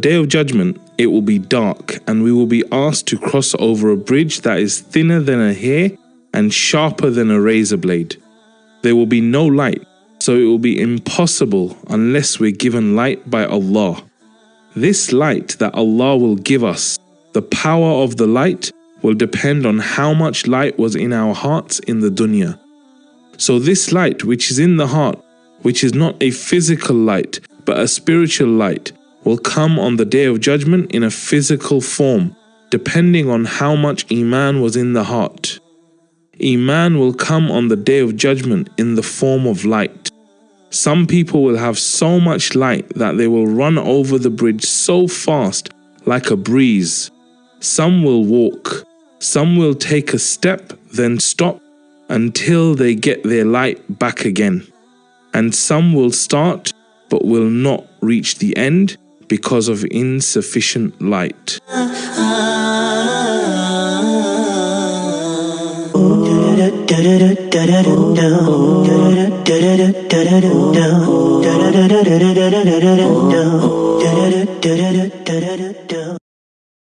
Day of Judgment, it will be dark, and we will be asked to cross over a bridge that is thinner than a hair and sharper than a razor blade. There will be no light, so it will be impossible unless we're given light by Allah. This light that Allah will give us, the power of the light, will depend on how much light was in our hearts in the dunya. So this light which is in the heart, which is not a physical light but a spiritual light, will come on the Day of Judgment in a physical form, depending on how much Iman was in the heart. Iman will come on the Day of Judgment in the form of light. Some people will have so much light that they will run over the bridge so fast, like a breeze. Some will walk. Some will take a step, then stop until they get their light back again. And some will start but will not reach the end because of insufficient light.